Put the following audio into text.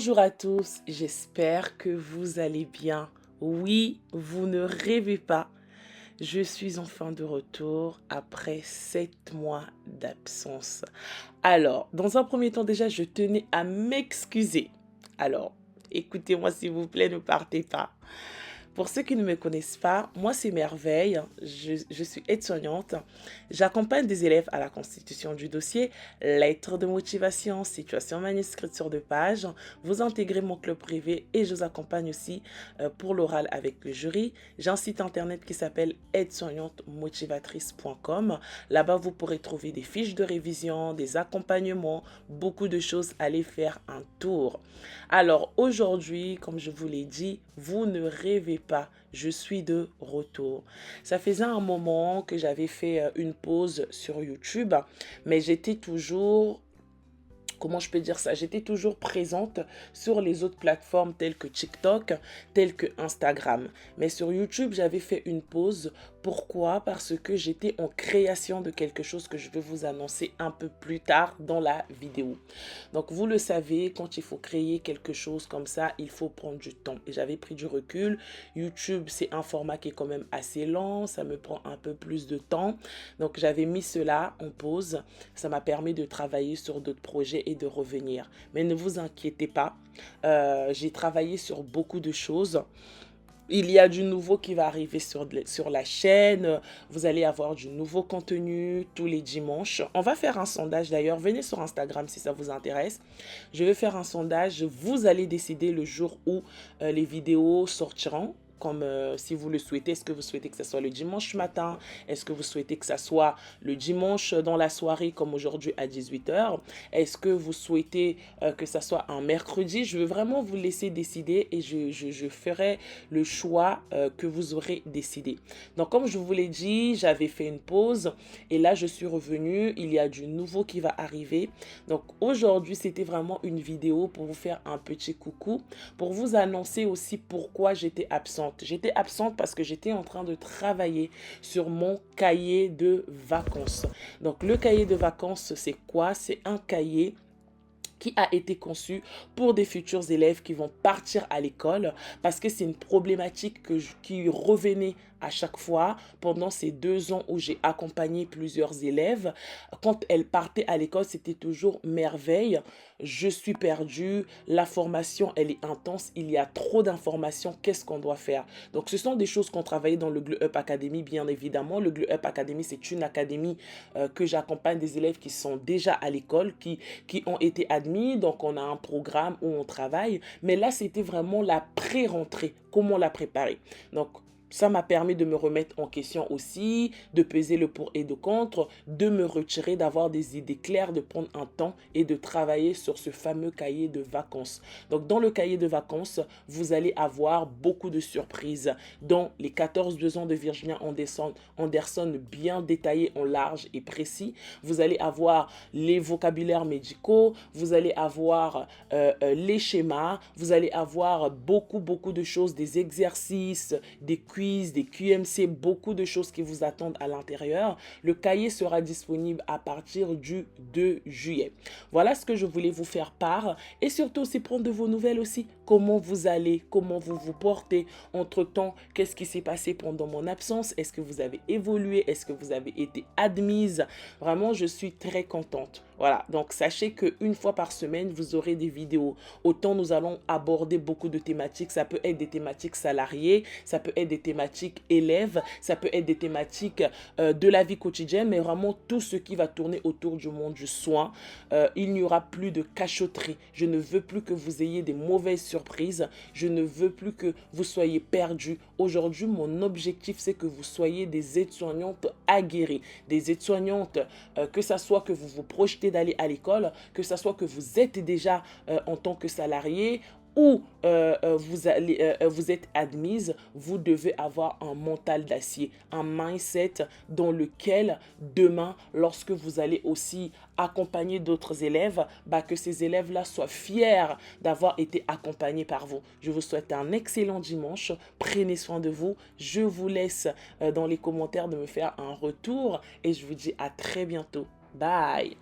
Bonjour à tous, j'espère que vous allez bien. Oui, vous ne rêvez pas. Je suis enfin de retour après 7 mois d'absence. Alors, dans un premier temps déjà, je tenais à m'excuser. Alors, écoutez-moi s'il vous plaît, ne partez pas. Pour ceux qui ne me connaissent pas, moi c'est Merveille, je suis aide-soignante. J'accompagne des élèves à la constitution du dossier, lettre de motivation, situation manuscrite sur 2 pages. Vous intégrez mon club privé et je vous accompagne aussi pour l'oral avec le jury. J'ai un site internet qui s'appelle aidesoignantemotivatrice.com. Là-bas, vous pourrez trouver des fiches de révision, des accompagnements, beaucoup de choses. Allez faire un tour. Alors aujourd'hui, comme je vous l'ai dit, vous ne rêvez pas, je suis de retour. Ça faisait un moment que j'avais fait une pause sur YouTube, mais j'étais toujours, comment je peux dire ça, j'étais toujours présente sur les autres plateformes telles que TikTok, telles que Instagram. Mais sur YouTube, j'avais fait une pause. Pourquoi? Parce que j'étais en création de quelque chose que je vais vous annoncer un peu plus tard dans la vidéo. Donc vous le savez, quand il faut créer quelque chose comme ça, il faut prendre du temps. Et j'avais pris du recul. YouTube, c'est un format qui est quand même assez lent, ça me prend un peu plus de temps. Donc j'avais mis cela en pause. Ça m'a permis de travailler sur d'autres projets et de revenir. Mais ne vous inquiétez pas, j'ai travaillé sur beaucoup de choses. Il y a du nouveau qui va arriver sur la chaîne. Vous allez avoir du nouveau contenu tous les dimanches. On va faire un sondage d'ailleurs. Venez sur Instagram si ça vous intéresse. Je vais faire un sondage. Vous allez décider le jour où les vidéos sortiront. Comme si vous le souhaitez, est-ce que vous souhaitez que ce soit le dimanche matin? Est-ce que vous souhaitez que ce soit le dimanche dans la soirée comme aujourd'hui à 18 h? Est-ce que vous souhaitez que ce soit un mercredi? Je veux vraiment vous laisser décider et je ferai le choix que vous aurez décidé. Donc comme je vous l'ai dit, j'avais fait une pause et là je suis revenue. Il y a du nouveau qui va arriver. Donc aujourd'hui c'était vraiment une vidéo pour vous faire un petit coucou, pour vous annoncer aussi pourquoi j'étais absente. J'étais absente parce que j'étais en train de travailler sur mon cahier de vacances. Donc le cahier de vacances c'est quoi? C'est un cahier qui a été conçu pour des futurs élèves qui vont partir à l'école parce que c'est une problématique qui revenait à chaque fois pendant ces 2 ans où j'ai accompagné plusieurs élèves. Quand elles partaient à l'école, c'était toujours merveille. Je suis perdue, la formation, elle est intense, il y a trop d'informations, qu'est-ce qu'on doit faire? Donc ce sont des choses qu'on travaillait dans le Glow Up Academy, bien évidemment. Le Glow Up Academy, c'est une académie que j'accompagne des élèves qui sont déjà à l'école, qui ont été admis. Donc on a un programme où on travaille. Mais là, c'était vraiment la pré-rentrée, comment la préparer. Donc ça m'a permis de me remettre en question aussi, de peser le pour et le contre, de me retirer, d'avoir des idées claires, de prendre un temps et de travailler sur ce fameux cahier de vacances. Donc dans le cahier de vacances, vous allez avoir beaucoup de surprises, dont les 14 besoins de Virginia Anderson bien détaillés en large et précis. Vous allez avoir les vocabulaires médicaux, vous allez avoir les schémas, vous allez avoir beaucoup de choses, des exercices, des quiz, des QMC, beaucoup de choses qui vous attendent à l'intérieur. Le cahier sera disponible à partir du 2 juillet. Voilà ce que je voulais vous faire part et surtout aussi prendre de vos nouvelles aussi. Comment vous allez, comment vous vous portez entre-temps, qu'est-ce qui s'est passé pendant mon absence, est-ce que vous avez évolué, est-ce que vous avez été admise. Vraiment, je suis très contente. Voilà, donc sachez qu'une fois par semaine, vous aurez des vidéos. Autant nous allons aborder beaucoup de thématiques. Ça peut être des thématiques salariées, ça peut être des thématiques élèves, ça peut être des thématiques de la vie quotidienne, mais vraiment tout ce qui va tourner autour du monde du soin. Il n'y aura plus de cachotterie. Je ne veux plus que vous ayez des mauvaises surprises. Je ne veux plus que vous soyez perdus. Aujourd'hui, mon objectif, c'est que vous soyez des aides-soignantes aguerries, des aides-soignantes, que ça soit que vous vous projetez d'aller à l'école, que ça soit que vous êtes déjà en tant que salarié ou vous êtes admise, vous devez avoir un mental d'acier, un mindset dans lequel demain, lorsque vous allez aussi accompagner d'autres élèves, que ces élèves-là soient fiers d'avoir été accompagnés par vous. Je vous souhaite un excellent dimanche. Prenez soin de vous. Je vous laisse dans les commentaires de me faire un retour et je vous dis à très bientôt. Bye!